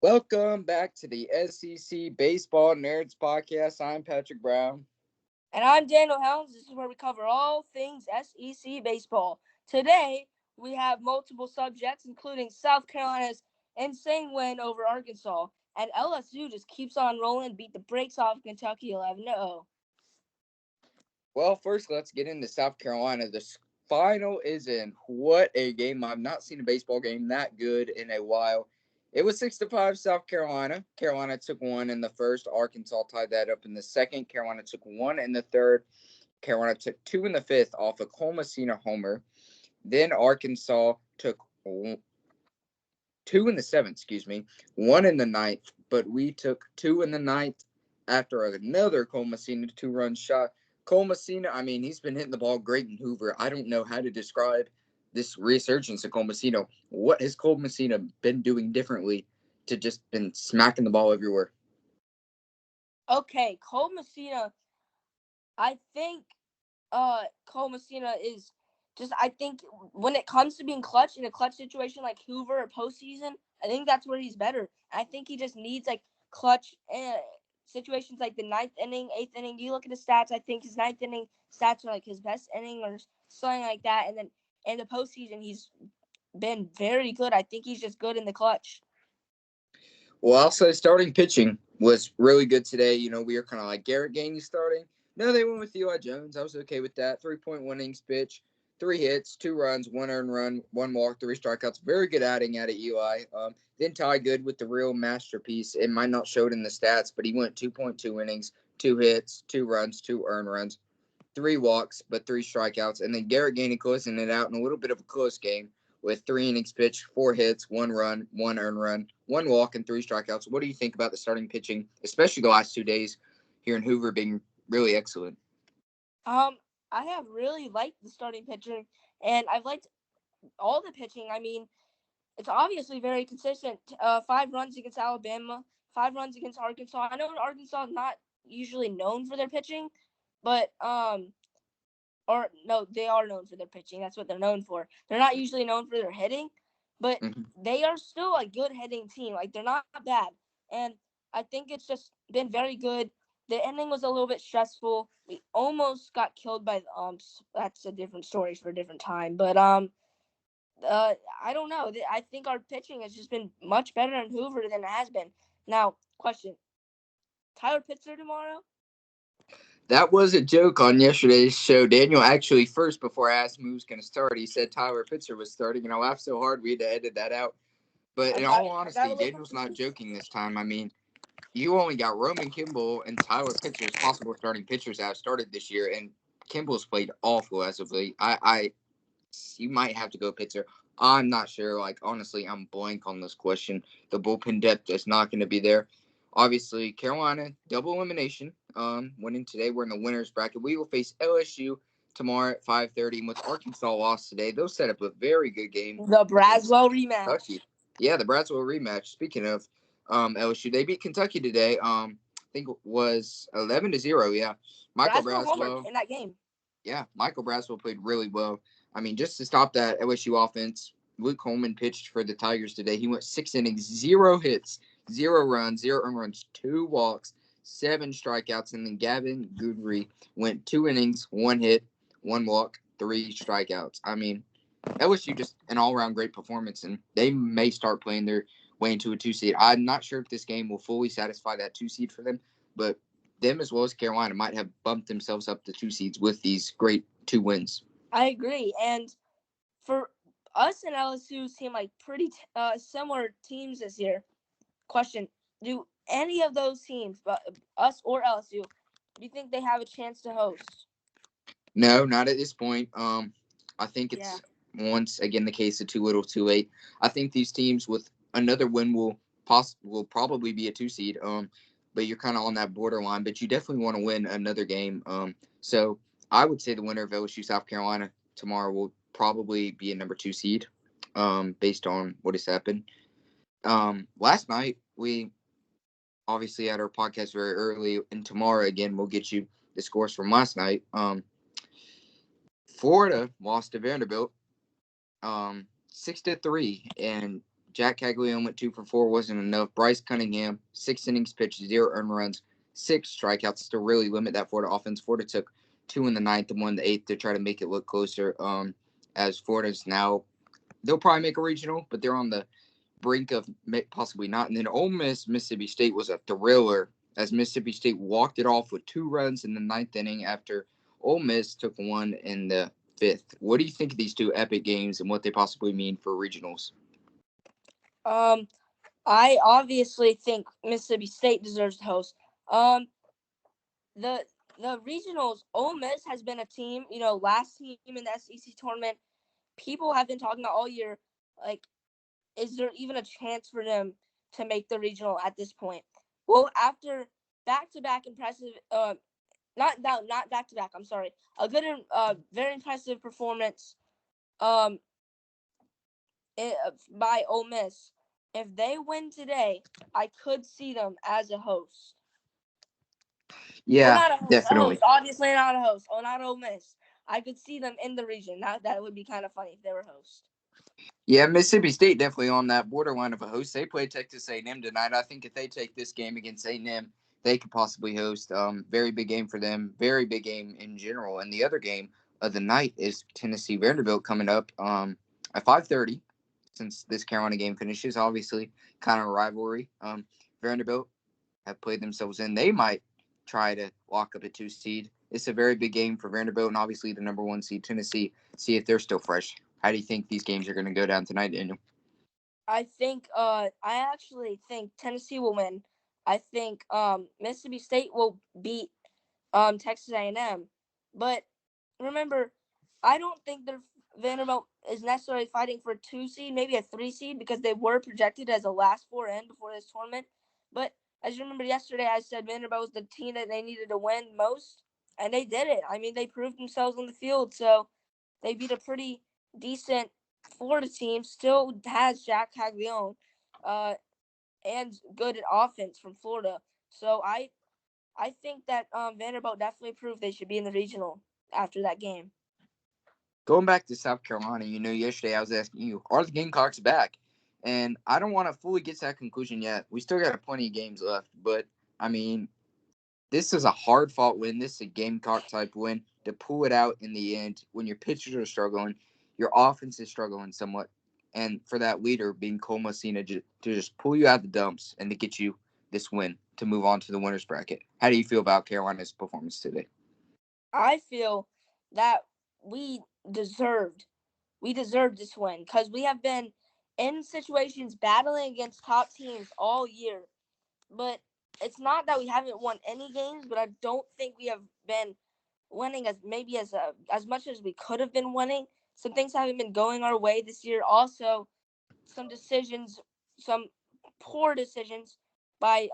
Welcome back to the SEC Baseball Nerds Podcast. I'm Patrick Brown. And I'm Daniel Helms. This is where we cover all things SEC baseball. Today, we have multiple subjects, including South Carolina's insane win over Arkansas, and LSU just keeps on rolling, beat the brakes off Kentucky 11-0. Well, first, let's get into South Carolina. The final is in. What a game. I've not seen a baseball game that good in a while. It was 6-5 South Carolina. Carolina took one in the first. Arkansas tied that up in the second. Carolina took one in the third. Carolina took two in the fifth off a Cole Messina homer. Then Arkansas took two in the seventh, one in the ninth. But we took two in the ninth after another Cole Messina two-run shot. Cole Messina, he's been hitting the ball great in Hoover. I don't know how to describe this resurgence of Cole Messina. What has Cole Messina been doing differently to just been smacking the ball everywhere? Okay, Cole Messina, I think Cole Messina is just, I think when it comes to being clutch in a clutch situation like Hoover or postseason, I think that's where he's better. I think he just needs clutch situations like the ninth inning, eighth inning. You look at his stats, I think his ninth inning stats are his best inning or something like that. And then in the postseason, he's been very good. I think he's just good in the clutch. Well, I'll say starting pitching was really good today. We were kind of like Garrett Gainey starting. No, they went with Eli Jones. I was okay with that. 3.1 innings pitch, 3 hits, 2 runs, 1 earned run, 1 walk, 3 strikeouts. Very good outing out of Eli. Then Ty Good with the real masterpiece. It might not show it in the stats, but he went 2.2 innings, 2 hits, 2 runs, 2 earned runs, 3 walks, but 3 strikeouts. And then Garrett Gainey closing it out in a little bit of a close game with 3 innings pitched, 4 hits, 1 run, 1 earned run, 1 walk, and 3 strikeouts. What do you think about the starting pitching, especially the last 2 days here in Hoover being really excellent? I have really liked the starting pitching, and I've liked all the pitching. It's obviously very consistent. 5 runs against Alabama, 5 runs against Arkansas. I know Arkansas is not usually known for their pitching, but or no, they are known for their pitching. That's what they're known for. They're not usually known for their hitting, but they are still a good hitting team. They're not bad, and I think it's just been very good. The ending was a little bit stressful. We almost got killed by the umps. That's a different story for a different time. But I don't know. I think our pitching has just been much better in Hoover than it has been. Now, question: Tyler Pitzer tomorrow? That was a joke on yesterday's show. Daniel actually, first, before I asked him who was going to start, he said Tyler Pitzer was starting, and I laughed so hard we had to edit that out. But in all honesty, Daniel's not joking this time. You only got Roman Kimball and Tyler Pitzer as possible starting pitchers that have started this year, and Kimball's played awful as of late. You might have to go Pitzer. I'm not sure. Honestly, I'm blank on this question. The bullpen depth is not going to be there. Obviously, Carolina, double elimination. Winning today. We're in the winner's bracket. We will face LSU tomorrow at 5:30. And with Arkansas lost today, they'll set up a very good game. The Braswell rematch. Kentucky. Yeah, the Braswell rematch. Speaking of LSU, they beat Kentucky today. I think it was 11-0. Yeah, Michael Braswell in that game. Yeah, Michael Braswell played really well. Just to stop that LSU offense, Luke Coleman pitched for the Tigers today. He went 6 innings, 0 hits, 0 runs, 0 earned runs, 2 walks, 7 strikeouts. And then Gavin Goodry went 2 innings, 1 hit, 1 walk, 3 strikeouts. LSU just an all-around great performance, and they may start playing their way into a 2 seed. I'm not sure if this game will fully satisfy that 2 seed for them, but them as well as Carolina might have bumped themselves up to 2 seeds with these great 2 wins. I agree. And for us and LSU seem like pretty similar teams this year. Question: do any of those teams, us or LSU, do you think they have a chance to host? No, not at this point. I think it's once again the case of too little, too late. I think these teams with another win will probably be a 2 seed. But you're kind of on that borderline. But you definitely want to win another game. So I would say the winner of LSU South Carolina tomorrow will probably be a number 2 seed, based on what has happened. Last night we obviously had our podcast very early, and tomorrow again we'll get you the scores from last night. Florida lost to Vanderbilt 6-3, and Jack Caglione went 2 for 4, wasn't enough. Bryce Cunningham, 6 innings pitched, 0 earned runs, 6 strikeouts to really limit that Florida offense. Florida took 2 in the ninth and 1 in the eighth to try to make it look closer. As Florida's now, they'll probably make a regional, but they're on the brink of possibly not. And then Ole Miss, Mississippi State was a thriller as Mississippi State walked it off with 2 runs in the ninth inning after Ole Miss took 1 in the fifth. What do you think of these 2 epic games and what they possibly mean for regionals? I obviously think Mississippi State deserves to host. The regionals, Ole Miss has been a team, last team in the SEC tournament. People have been talking about all year, like, is there even a chance for them to make the regional at this point? Well, after back-to-back impressive, not back-to-back, I'm sorry, a good, very impressive performance, by Ole Miss. If they win today, I could see them as a host. Yeah, not a host, definitely. A host, obviously not a host. Oh, not Ole Miss. I could see them in the region. That would be kind of funny if they were host. Yeah, Mississippi State definitely on that borderline of a host. They play Texas A&M tonight. I think if they take this game against A&M, they could possibly host. Very big game for them. Very big game in general. And the other game of the night is Tennessee Vanderbilt coming up at 5:30. Since this Carolina game finishes, obviously kind of a rivalry. Vanderbilt have played themselves in. They might try to lock up a 2 seed. It's a very big game for Vanderbilt and obviously the number 1 seed Tennessee. See if they're still fresh. How do you think these games are going to go down tonight, Daniel? I actually think Tennessee will win. I think Mississippi State will beat Texas A&M. But remember, I don't think Vanderbilt is necessarily fighting for a 2 seed, maybe a 3 seed, because they were projected as a last 4 in before this tournament. But as you remember yesterday, I said Vanderbilt was the team that they needed to win most, and they did it. I mean, they proved themselves on the field, so they beat a pretty decent Florida team. Still has Jack Caglione, and good offense from Florida. So I think that Vanderbilt definitely proved they should be in the regional after that game. Going back to South Carolina, yesterday I was asking you, are the Gamecocks back? And I don't want to fully get to that conclusion yet. We still got plenty of games left. But, I mean, this is a hard-fought win. This is a Gamecock-type win. To pull it out in the end, when your pitchers are struggling, your offense is struggling somewhat, and for that leader being Cole Messinas to just pull you out the dumps and to get you this win to move on to the winner's bracket. How do you feel about Carolina's performance today? I feel that we deserved this win because we have been in situations battling against top teams all year. But it's not that we haven't won any games, but I don't think we have been winning as much as we could have been winning. Some things haven't been going our way this year. Also, some poor decisions by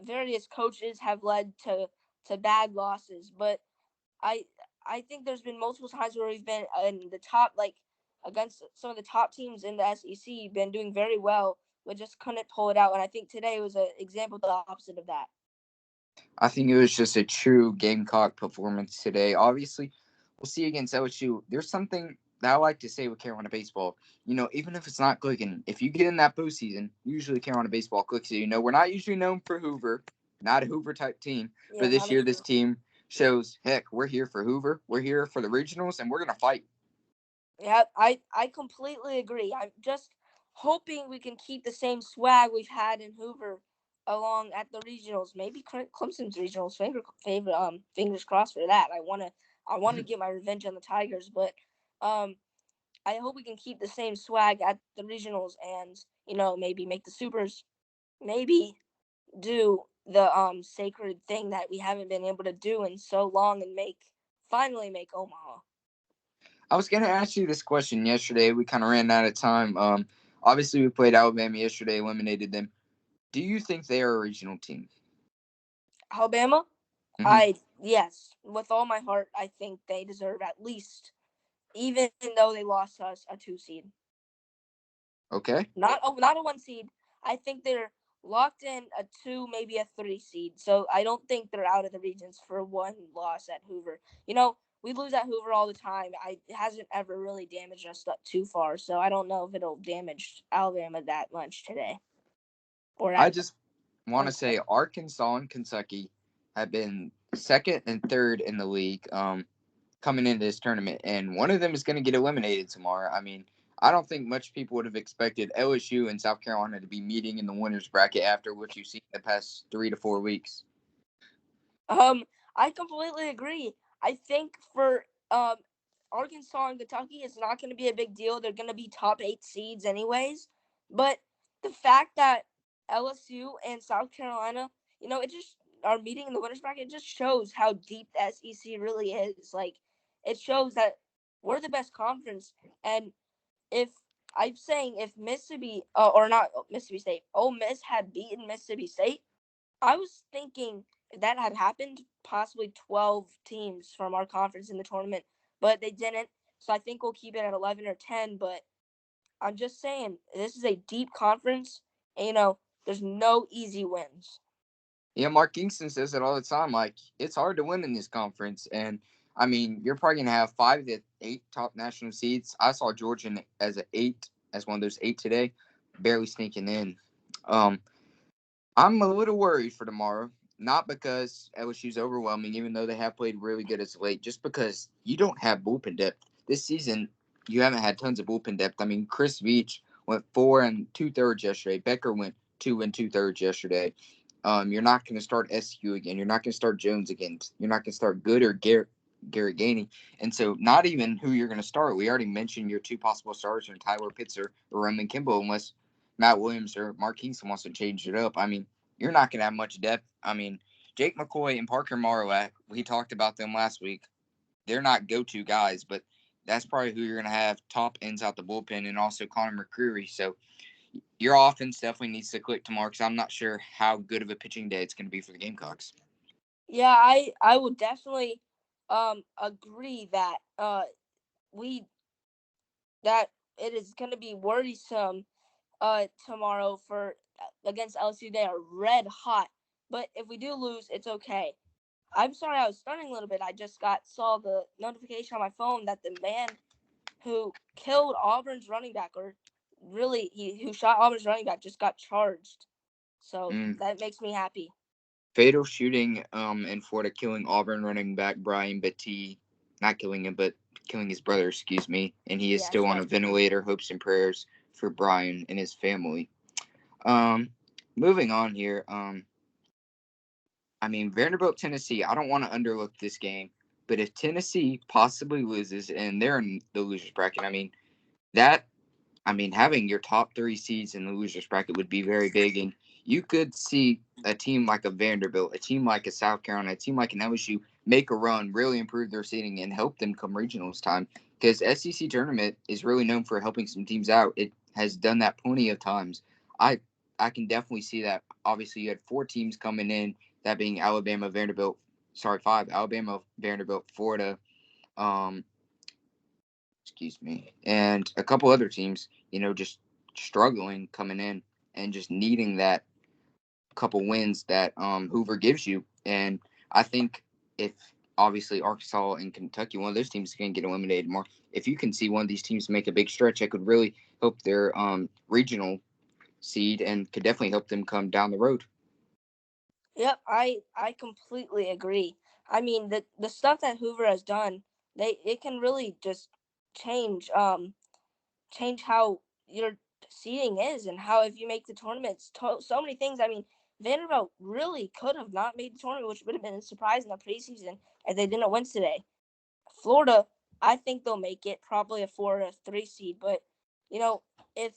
various coaches have led to bad losses. But I think there's been multiple times where we've been in the top, like against some of the top teams in the SEC, been doing very well, but just couldn't pull it out. And I think today was an example of the opposite of that. I think it was just a true Gamecock performance today. Obviously, we'll see against LSU. There's something that I like to say with Carolina baseball. Even if it's not clicking, if you get in that postseason, usually Carolina baseball clicks. We're not usually known for Hoover, not a Hoover type team. Yeah, but this year, this team shows, heck, we're here for Hoover. We're here for the regionals, and we're going to fight. Yeah, I completely agree. I'm just hoping we can keep the same swag we've had in Hoover along at the regionals. Maybe Clemson's regionals. Fingers crossed for that. I want to get my revenge on the Tigers, but I hope we can keep the same swag at the regionals and maybe make the supers. Maybe do the sacred thing that we haven't been able to do in so long and finally make Omaha. I was going to ask you this question yesterday. We kind of ran out of time. Obviously, we played Alabama yesterday, eliminated them. Do you think they are a regional team? Alabama? Mm-hmm. Yes, with all my heart, I think they deserve at least, even though they lost us, a 2 seed. Okay. Not a 1 seed. I think they're locked in a 2, maybe a 3 seed. So I don't think they're out of the regions for one loss at Hoover. we lose at Hoover all the time. It hasn't ever really damaged us too far, so I don't know if it'll damage Alabama that much today. I just want to say Arkansas and Kentucky have been second and third in the league coming into this tournament, and one of them is going to get eliminated tomorrow. I mean, I don't think much people would have expected LSU and South Carolina to be meeting in the winners bracket after what you've seen the past 3 to 4 weeks. I completely agree. I think for Arkansas and Kentucky, it's not going to be a big deal. They're going to be top 8 seeds anyways. But the fact that LSU and South Carolina, it just are meeting in the winners bracket, it just shows how deep the SEC really is. Like, it shows that we're the best conference. And if I'm saying if Mississippi, or not Mississippi State, Ole Miss had beaten Mississippi State, I was thinking if that had happened, possibly 12 teams from our conference in the tournament, but they didn't. So I think we'll keep it at 11 or 10. But I'm just saying, this is a deep conference, and, there's no easy wins. Yeah, Mark Kingston says it all the time. Like, it's hard to win in this conference. And, I mean, you're probably going to have 5 to 8 top national seeds. I saw Georgia as one of those 8 today, barely sneaking in. I'm a little worried for tomorrow, not because LSU's overwhelming, even though they have played really good as of late, just because you don't have bullpen depth. This season, you haven't had tons of bullpen depth. I mean, Chris Veach went 4 2/3 yesterday. Becker went 2 2/3 yesterday. You're not going to start SU again. You're not going to start Jones again. You're not going to start Good or Garrett Gainey. And so not even who you're going to start. We already mentioned your 2 possible starters are Tyler Pitzer or Roman Kimball, unless Matt Williams or Mark Kingston wants to change it up. I mean, you're not going to have much depth. I mean, Jake McCoy and Parker Marowak, we talked about them last week. They're not go-to guys, but that's probably who you're going to have top ends out the bullpen, and also Connor McCreary. So your offense definitely needs to click tomorrow, because I'm not sure how good of a pitching day it's going to be for the Gamecocks. Yeah, I would definitely agree that that it is going to be worrisome tomorrow against LSU. They are red hot, but if we do lose, it's okay. I'm sorry I was starting a little bit. I just saw the notification on my phone that the man who killed Auburn's running back, or really who shot Auburn's running back, just got charged. So that makes me happy. Fatal shooting in Florida, killing Auburn running back Brian Bettee. Not killing him, but killing his brother, excuse me. And he is still on a ventilator. Hopes and prayers for Brian and his family. Moving on here. I mean, Vanderbilt, Tennessee, I don't want to underlook this game. But if Tennessee possibly loses and they're in the losers bracket, having your top 3 seeds in the losers bracket would be very big. And you could see a team like a Vanderbilt, a team like a South Carolina, a team like an LSU make a run, really improve their seeding, and help them come regionals time. Because SEC tournament is really known for helping some teams out. It has done that plenty of times. I can definitely see that. Obviously, you had 4 teams coming in, that being Alabama, Vanderbilt. Sorry, 5. Alabama, Vanderbilt, Florida, and a couple other teams, just struggling coming in and just needing that couple wins that Hoover gives you. And I think if obviously Arkansas and Kentucky, one of those teams is going to get eliminated more. If you can see one of these teams make a big stretch, it could really help their regional seed and could definitely help them come down the road. Yep, I completely agree. I mean, the stuff that Hoover has done, it can really just change how your seeding is, and how if you make the tournament, so many things. I mean, Vanderbilt really could have not made the tournament, which would have been a surprise in the preseason if they didn't win today. Florida, I think they'll make it, probably a 4 or 3 seed. But, if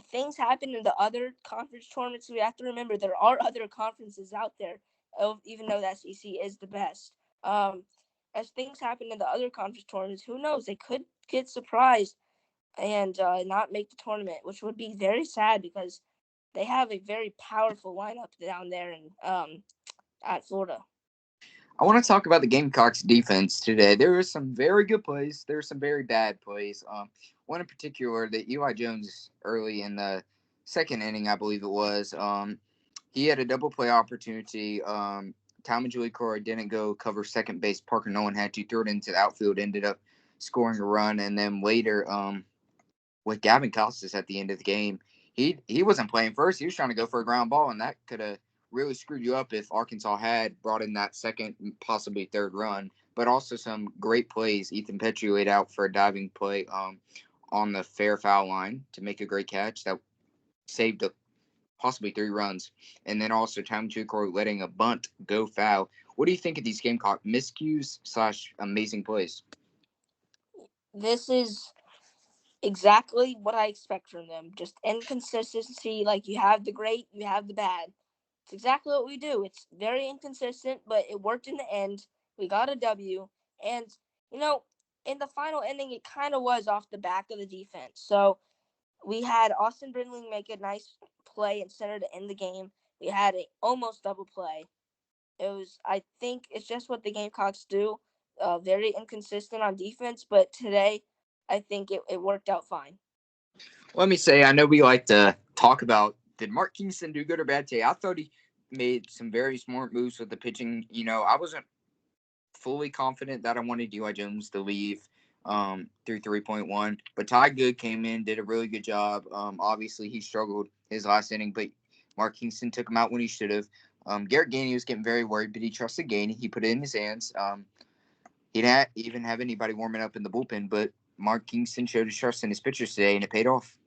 things happen in the other conference tournaments, we have to remember there are other conferences out there, even though the SEC is the best. As things happen in the other conference tournaments, who knows? They could get surprised and not make the tournament, which would be very sad because they have a very powerful lineup down there at Florida. I want to talk about the Gamecocks defense today. There were some very good plays. There were some very bad plays. One in particular, that Eli Jones early in the second inning, I believe it was. He had a double play opportunity. Tom and Julie Croy didn't go cover second base. Parker Nolan had to throw it into the outfield, ended up scoring a run. And then later, with Gavin Costas at the end of the game, he wasn't playing first. He was trying to go for a ground ball, and that could have really screwed you up if Arkansas had brought in that second, possibly third run. But also some great plays. Ethan Petrie laid out for a diving play on the fair foul line to make a great catch that saved possibly 3 runs. And then also Tom Chukor letting a bunt go foul. What do you think of these Gamecock miscues / amazing plays? This is exactly what I expect from them. Just inconsistency. Like, you have the great, you have the bad. It's exactly what we do. It's very inconsistent, but it worked in the end. We got a W. And, in the final inning, it kind of was off the back of the defense. So we had Austin Brindling make a nice play in center to end the game. We had an almost double play. I think it's just what the Gamecocks do. Very inconsistent on defense, but today I think it worked out fine. Let me say, I know we like to talk about, did Mark Kingston do good or bad today? I thought he made some very smart moves with the pitching. I wasn't fully confident that I wanted Eli Jones to leave through 3.1, but Ty Good came in, did a really good job. Obviously, he struggled his last inning, but Mark Kingston took him out when he should have. Garrett Gainey was getting very worried, but he trusted Gainey. He put it in his hands. He didn't even have anybody warming up in the bullpen, but Mark Kingston showed his trust in his pitchers today, and it paid off.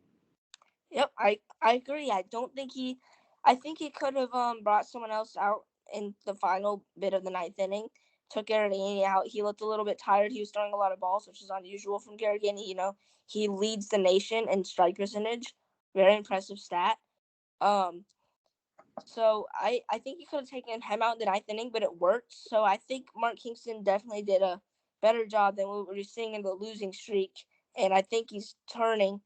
Yep, I agree. I think he could have brought someone else out in the final bit of the ninth inning. Took Garrett Gainey out. He looked a little bit tired. He was throwing a lot of balls, which is unusual from Garrett Gainey. He leads the nation in strike percentage. Very impressive stat. So I think he could have taken him out in the ninth inning, but it worked. So I think Mark Kingston definitely did a better job than what we were seeing in the losing streak. And I think he's turning.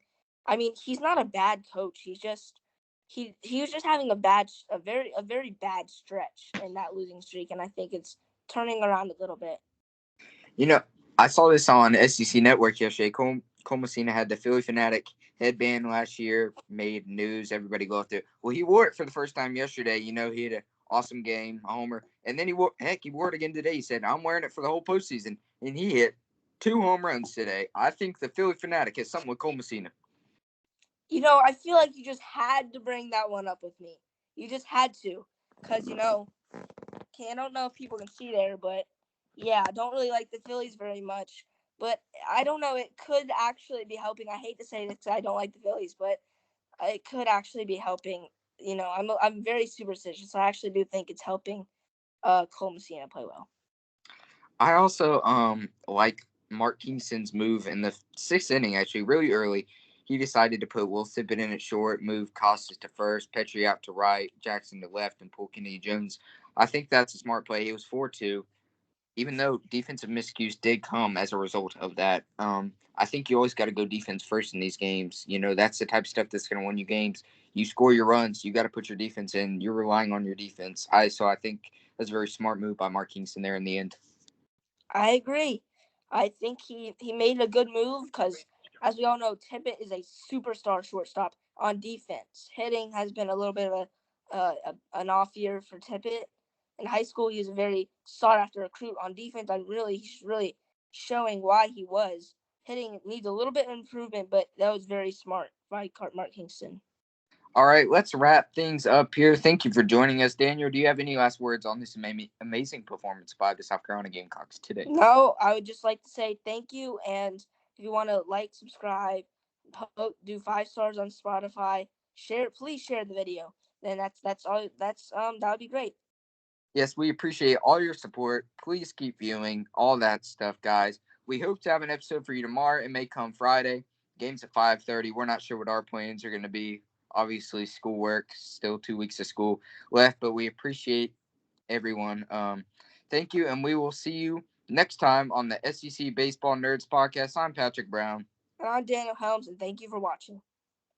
I mean, he's not a bad coach. He's just he was just having a very bad stretch in that losing streak, and I think it's turning around a little bit. I saw this on SEC Network yesterday. Cole Messina had the Philly Fanatic headband last year, made news. Everybody loved it. Well, he wore it for the first time yesterday. He had an awesome game, a homer. And then he wore it again today. He said, I'm wearing it for the whole postseason. And he hit 2 home runs today. I think the Philly Fanatic has something with Cole Messina. I feel like you just had to bring that one up with me. You just had to. Because, I don't know if people can see there, but yeah, I don't really like the Phillies very much. But I don't know. It could actually be helping. I hate to say this because I don't like the Phillies, but it could actually be helping. I'm very superstitious. I actually do think it's helping Cole Messina play well. I also like Mark Kingston's move in the 6th inning, actually, really early. He decided to put Will Tippett in at short, move Costas to first, Petrie out to right, Jackson to left, and pull Kennedy Jones. I think that's a smart play. He was 4-2, even though defensive miscues did come as a result of that. I think you always got to go defense first in these games. That's the type of stuff that's going to win you games. You score your runs, you got to put your defense in. You're relying on your defense. So I think that's a very smart move by Mark Kingston there in the end. I agree. I think he made a good move because, as we all know, Tippett is a superstar shortstop on defense. Hitting has been a little bit of an off year for Tippett. In high school, he was a very sought-after recruit on defense. He's really showing why he was. Hitting needs a little bit of improvement, but that was very smart by Mark Kingston. All right, let's wrap things up here. Thank you for joining us. Daniel, do you have any last words on this amazing performance by the South Carolina Gamecocks today? No, I would just like to say thank you. And if you want to subscribe, do 5 stars on Spotify, please share the video. Then that's all. That would be great. Yes, we appreciate all your support. Please keep viewing, all that stuff, guys. We hope to have an episode for you tomorrow. It may come Friday. Game's at 5:30. We're not sure what our plans are going to be. Obviously, schoolwork, still 2 weeks of school left, but we appreciate everyone. Thank you, and we will see you next time on the SEC Baseball Nerds Podcast. I'm Patrick Brown. And I'm Daniel Helms, and thank you for watching.